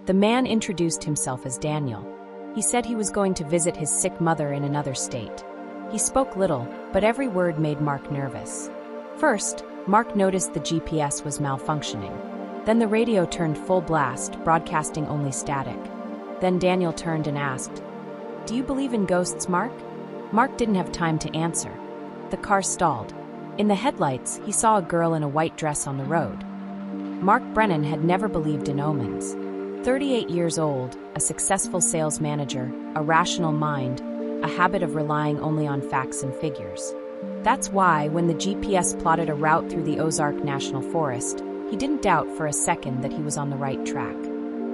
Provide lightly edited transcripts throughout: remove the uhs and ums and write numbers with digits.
The man introduced himself as Daniel. He said he was going to visit his sick mother in another state. He spoke little, but every word made Mark nervous. First, Mark noticed the GPS was malfunctioning. Then the radio turned full blast, broadcasting only static. Then Daniel turned and asked, "Do you believe in ghosts, Mark?" Mark didn't have time to answer. The car stalled. In the headlights, he saw a girl in a white dress on the road. Mark Brennan had never believed in omens. 38 years old, a successful sales manager, a rational mind, a habit of relying only on facts and figures. That's why, when the GPS plotted a route through the Ozark National Forest, he didn't doubt for a second that he was on the right track.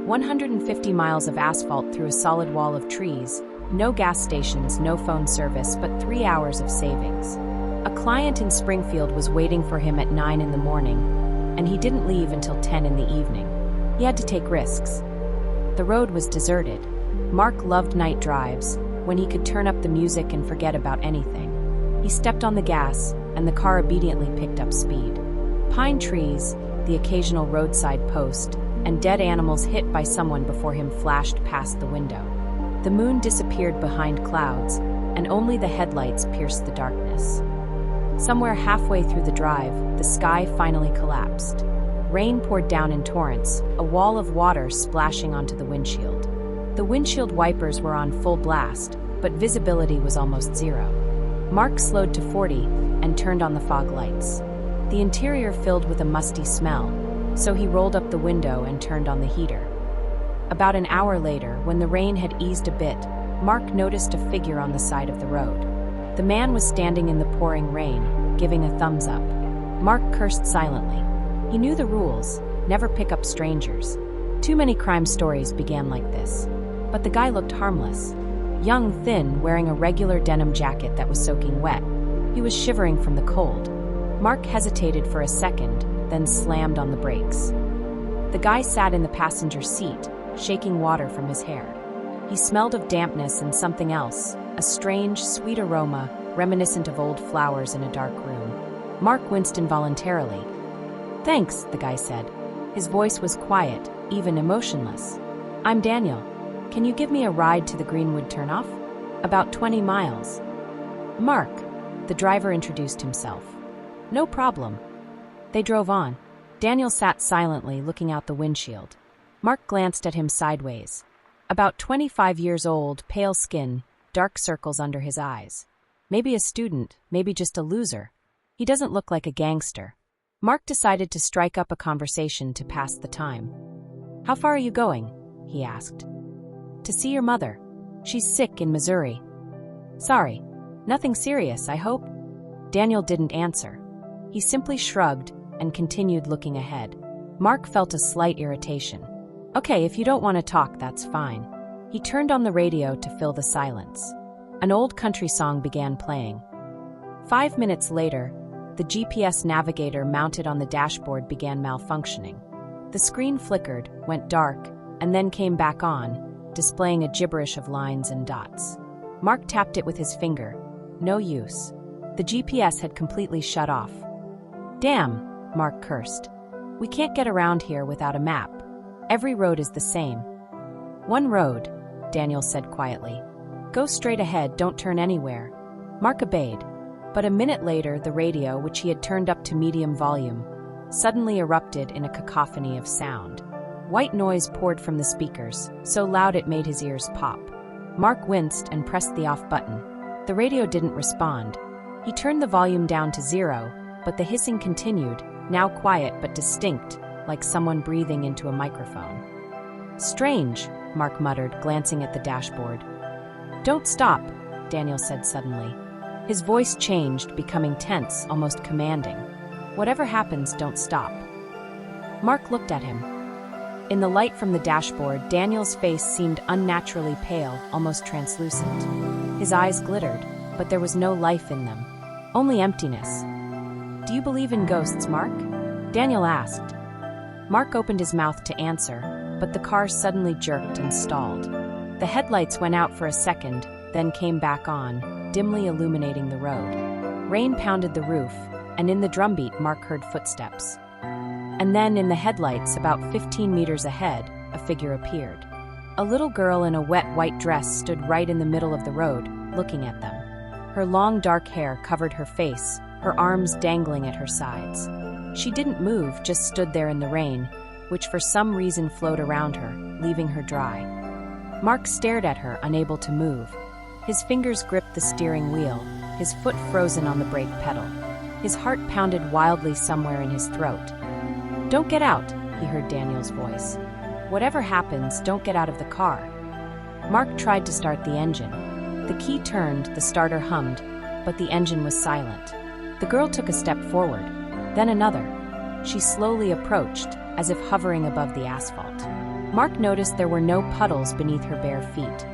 150 miles of asphalt through a solid wall of trees, no gas stations, no phone service, but 3 hours of savings. A client in Springfield was waiting for him at 9 in the morning, and he didn't leave until 10 in the evening. He had to take risks. The road was deserted. Mark loved night drives, when he could turn up the music and forget about anything. He stepped on the gas, and the car obediently picked up speed. Pine trees, the occasional roadside post, and dead animals hit by someone before him flashed past the window. The moon disappeared behind clouds, and only the headlights pierced the darkness. Somewhere halfway through the drive, the sky finally collapsed. Rain poured down in torrents, a wall of water splashing onto the windshield. The windshield wipers were on full blast, but visibility was almost zero. Mark slowed to 40 and turned on the fog lights. The interior filled with a musty smell, so he rolled up the window and turned on the heater. About an hour later, when the rain had eased a bit, Mark noticed a figure on the side of the road. The man was standing in the pouring rain, giving a thumbs up. Mark cursed silently. He knew the rules: never pick up strangers. Too many crime stories began like this. But the guy looked harmless. Young, thin, wearing a regular denim jacket that was soaking wet. He was shivering from the cold. Mark hesitated for a second, then slammed on the brakes. The guy sat in the passenger seat, shaking water from his hair. He smelled of dampness and something else, a strange, sweet aroma reminiscent of old flowers in a dark room. Mark winced involuntarily. "Thanks," the guy said. His voice was quiet, even emotionless. "I'm Daniel. Can you give me a ride to the Greenwood turnoff?" "About 20 miles. "Mark," the driver introduced himself. "No problem." They drove on. Daniel sat silently, looking out the windshield. Mark glanced at him sideways. About 25 years old, pale skin, dark circles under his eyes. Maybe a student, maybe just a loser. He doesn't look like a gangster. Mark decided to strike up a conversation to pass the time. "How far are you going?" he asked. "To see your mother. She's sick in Missouri." "Sorry. Nothing serious, I hope?" Daniel didn't answer. He simply shrugged and continued looking ahead. Mark felt a slight irritation. "Okay, if you don't want to talk, that's fine." He turned on the radio to fill the silence. An old country song began playing. 5 minutes later, the GPS navigator mounted on the dashboard began malfunctioning. The screen flickered, went dark, and then came back on, displaying a gibberish of lines and dots. Mark tapped it with his finger. No use. The GPS had completely shut off. "Damn," Mark cursed. "We can't get around here without a map. Every road is the same." "One road," Daniel said quietly. "Go straight ahead, don't turn anywhere." Mark obeyed. But a minute later, the radio, which he had turned up to medium volume, suddenly erupted in a cacophony of sound. White noise poured from the speakers, so loud it made his ears pop. Mark winced and pressed the off button. The radio didn't respond. He turned the volume down to 0, but the hissing continued, now quiet but distinct, like someone breathing into a microphone. "Strange," Mark muttered, glancing at the dashboard. "Don't stop," Daniel said suddenly. His voice changed, becoming tense, almost commanding. "Whatever happens, don't stop." Mark looked at him. In the light from the dashboard, Daniel's face seemed unnaturally pale, almost translucent. His eyes glittered, but there was no life in them, only emptiness. "Do you believe in ghosts, Mark?" Daniel asked. Mark opened his mouth to answer, but the car suddenly jerked and stalled. The headlights went out for a second, then came back on, dimly illuminating the road. Rain pounded the roof, and in the drumbeat Mark heard footsteps. And then, in the headlights, about 15 meters ahead, a figure appeared. A little girl in a wet white dress stood right in the middle of the road, looking at them. Her long dark hair covered her face, her arms dangling at her sides. She didn't move, just stood there in the rain, which for some reason flowed around her, leaving her dry. Mark stared at her, unable to move. His fingers gripped the steering wheel, his foot frozen on the brake pedal. His heart pounded wildly somewhere in his throat. "Don't get out," he heard Daniel's voice. "Whatever happens, don't get out of the car." Mark tried to start the engine. The key turned, the starter hummed, but the engine was silent. The girl took a step forward, then another. She slowly approached, as if hovering above the asphalt. Mark noticed there were no puddles beneath her bare feet.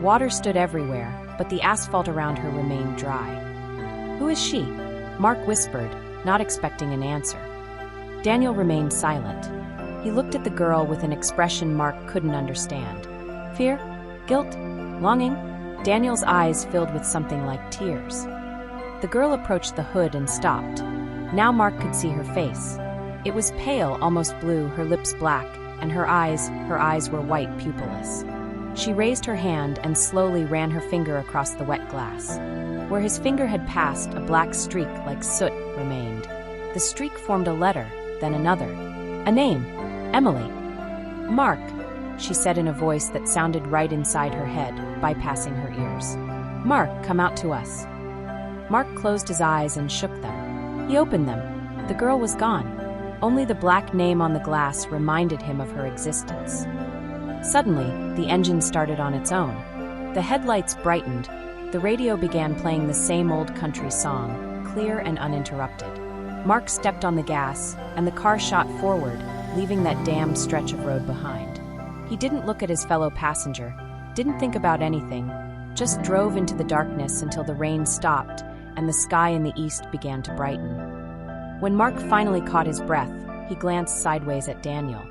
Water stood everywhere, but the asphalt around her remained dry. "Who is she?" Mark whispered, not expecting an answer. Daniel remained silent. He looked at the girl with an expression Mark couldn't understand. Fear? Guilt? Longing? Daniel's eyes filled with something like tears. The girl approached the hood and stopped. Now Mark could see her face. It was pale, almost blue, her lips black, and her eyes were white, pupilless. She raised her hand and slowly ran her finger across the wet glass. Where his finger had passed, a black streak like soot remained. The streak formed a letter, then another. A name. Emily. "Mark," she said in a voice that sounded right inside her head, bypassing her ears. "Mark, come out to us." Mark closed his eyes and shook them. He opened them. The girl was gone. Only the black name on the glass reminded him of her existence. Suddenly, the engine started on its own. The headlights brightened. The radio began playing the same old country song, clear and uninterrupted. Mark stepped on the gas, and the car shot forward, leaving that damned stretch of road behind. He didn't look at his fellow passenger, didn't think about anything, just drove into the darkness until the rain stopped and the sky in the east began to brighten. When Mark finally caught his breath, he glanced sideways at Daniel.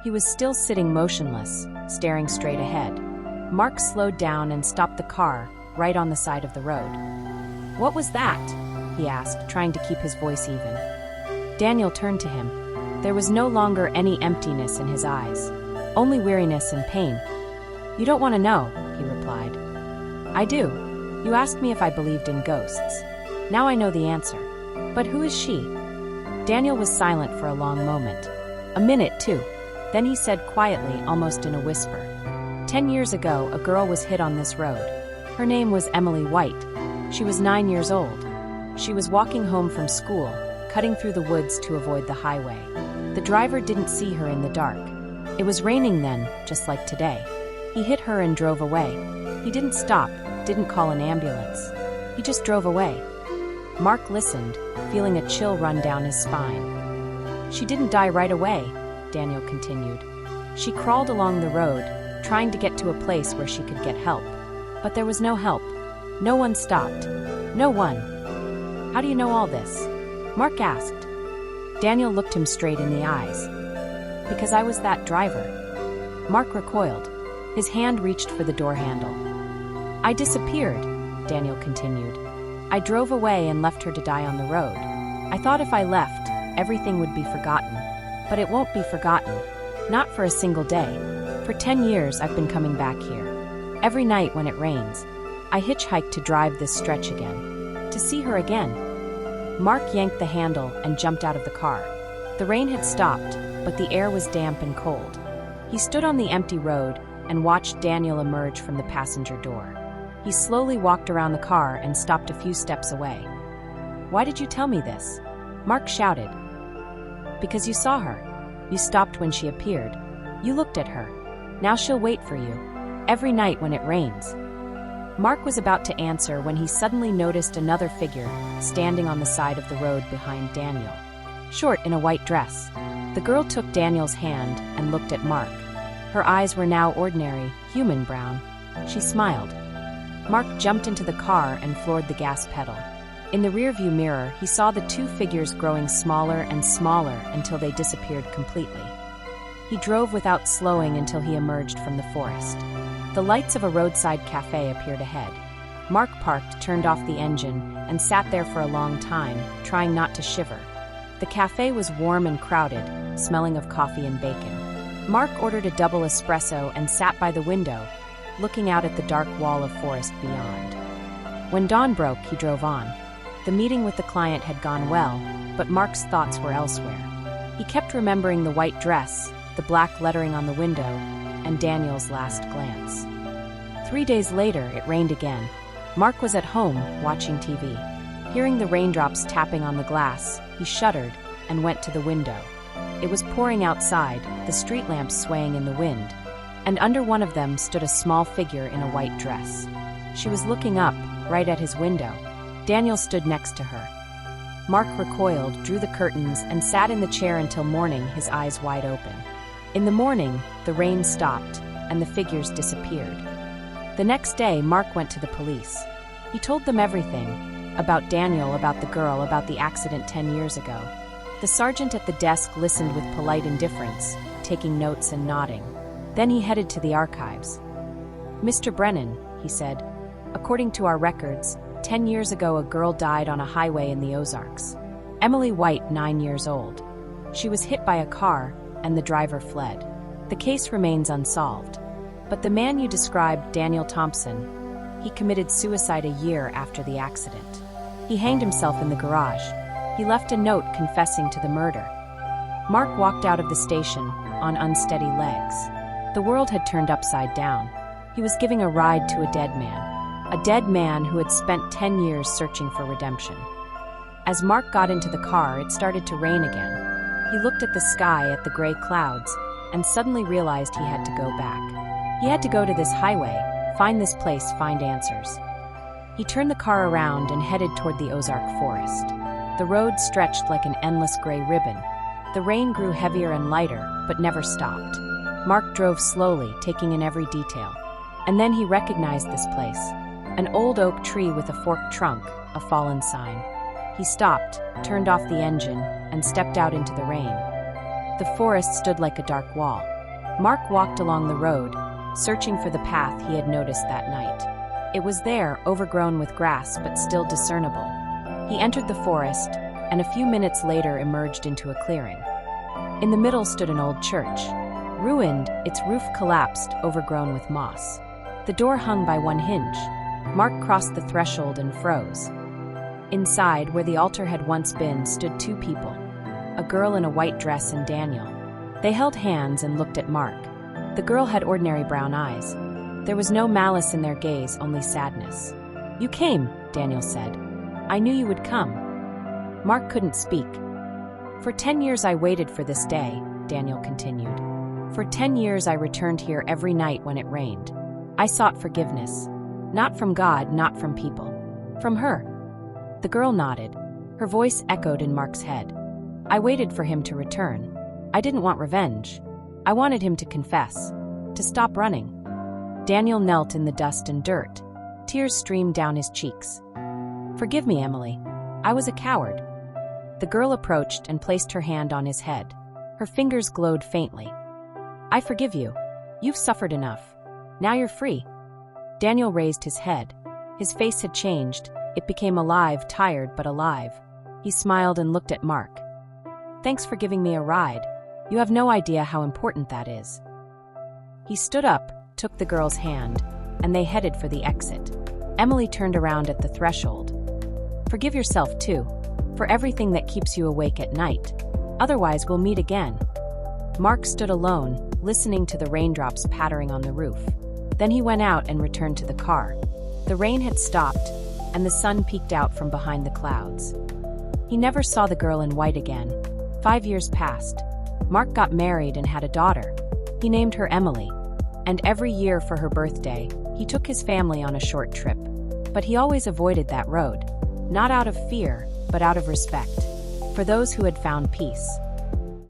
He was still sitting motionless, staring straight ahead. Mark slowed down and stopped the car, right on the side of the road. "What was that?" he asked, trying to keep his voice even. Daniel turned to him. There was no longer any emptiness in his eyes, only weariness and pain. "You don't want to know," he replied. "I do. You asked me if I believed in ghosts. Now I know the answer. But who is she?" Daniel was silent for a long moment. A minute, too. Then he said quietly, almost in a whisper, 10 years ago, a girl was hit on this road. Her name was Emily White. She was 9 years old. She was walking home from school, cutting through the woods to avoid the highway. The driver didn't see her in the dark. It was raining then, just like today. He hit her and drove away. He didn't stop, didn't call an ambulance. He just drove away. Mark listened, feeling a chill run down his spine. "She didn't die right away," Daniel continued. "She crawled along the road, trying to get to a place where she could get help. But there was no help. No one stopped. No one." "How do you know all this?" Mark asked. Daniel looked him straight in the eyes. "Because I was that driver." Mark recoiled. His hand reached for the door handle. "I disappeared," Daniel continued. "I drove away and left her to die on the road. I thought if I left, everything would be forgotten. But it won't be forgotten. Not for a single day. For 10 years, I've been coming back here. Every night when it rains, I hitchhike to drive this stretch again. To see her again." Mark yanked the handle and jumped out of the car. The rain had stopped, but the air was damp and cold. He stood on the empty road and watched Daniel emerge from the passenger door. He slowly walked around the car and stopped a few steps away. "Why did you tell me this?" Mark shouted. "Because you saw her. You stopped when she appeared. You looked at her. Now she'll wait for you. Every night when it rains." Mark was about to answer when he suddenly noticed another figure standing on the side of the road behind Daniel. Short in a white dress. The girl took Daniel's hand and looked at Mark. Her eyes were now ordinary, human brown. She smiled. Mark jumped into the car and floored the gas pedal. In the rearview mirror, he saw the two figures growing smaller and smaller until they disappeared completely. He drove without slowing until he emerged from the forest. The lights of a roadside cafe appeared ahead. Mark parked, turned off the engine, and sat there for a long time, trying not to shiver. The cafe was warm and crowded, smelling of coffee and bacon. Mark ordered a double espresso and sat by the window, looking out at the dark wall of forest beyond. When dawn broke, he drove on. The meeting with the client had gone well, but Mark's thoughts were elsewhere. He kept remembering the white dress, the black lettering on the window, and Daniel's last glance. 3 days later, it rained again. Mark was at home, watching TV. Hearing the raindrops tapping on the glass, he shuddered and went to the window. It was pouring outside, the street lamps swaying in the wind, and under one of them stood a small figure in a white dress. She was looking up, right at his window. Daniel stood next to her. Mark recoiled, drew the curtains, and sat in the chair until morning, his eyes wide open. In the morning, the rain stopped, and the figures disappeared. The next day, Mark went to the police. He told them everything, about Daniel, about the girl, about the accident 10 years ago. The sergeant at the desk listened with polite indifference, taking notes and nodding. Then he headed to the archives. "Mr. Brennan," he said, "according to our records, 10 years ago a girl died on a highway in the Ozarks. Emily White, 9 years old. She was hit by a car, and the driver fled. The case remains unsolved. But the man you described, Daniel Thompson, he committed suicide a year after the accident. He hanged himself in the garage. He left a note confessing to the murder." Mark walked out of the station, on unsteady legs. The world had turned upside down. He was giving a ride to a dead man who had spent 10 years searching for redemption. As Mark got into the car, it started to rain again. He looked at the sky, at the gray clouds, and suddenly realized he had to go back. He had to go to this highway, find this place, find answers. He turned the car around and headed toward the Ozark forest. The road stretched like an endless gray ribbon. The rain grew heavier and lighter, but never stopped. Mark drove slowly, taking in every detail. And then he recognized this place. An old oak tree with a forked trunk, a fallen sign. He stopped, turned off the engine, and stepped out into the rain. The forest stood like a dark wall. Mark walked along the road, searching for the path he had noticed that night. It was there, overgrown with grass, but still discernible. He entered the forest, and a few minutes later emerged into a clearing. In the middle stood an old church. Ruined, its roof collapsed, overgrown with moss. The door hung by one hinge. Mark crossed the threshold and froze. Inside, where the altar had once been, stood two people, a girl in a white dress and Daniel. They held hands and looked at Mark. The girl had ordinary brown eyes. There was no malice in their gaze, only sadness. "You came," Daniel said. "I knew you would come." Mark couldn't speak. "For 10 years I waited for this day," Daniel continued. "For 10 years I returned here every night when it rained. I sought forgiveness. Not from God, not from people. From her." The girl nodded. Her voice echoed in Mark's head. "I waited for him to return. I didn't want revenge. I wanted him to confess, to stop running." Daniel knelt in the dust and dirt. Tears streamed down his cheeks. "Forgive me, Emily. I was a coward." The girl approached and placed her hand on his head. Her fingers glowed faintly. "I forgive you. You've suffered enough. Now you're free." Daniel raised his head. His face had changed. It became alive, tired but alive. He smiled and looked at Mark. "Thanks for giving me a ride. You have no idea how important that is." He stood up, took the girl's hand, and they headed for the exit. Emily turned around at the threshold. "Forgive yourself, too, for everything that keeps you awake at night. Otherwise, we'll meet again." Mark stood alone, listening to the raindrops pattering on the roof. Then he went out and returned to the car. The rain had stopped, and the sun peeked out from behind the clouds. He never saw the girl in white again. 5 years passed. Mark got married and had a daughter. He named her Emily. And every year for her birthday, he took his family on a short trip. But he always avoided that road. Not out of fear, but out of respect. For those who had found peace.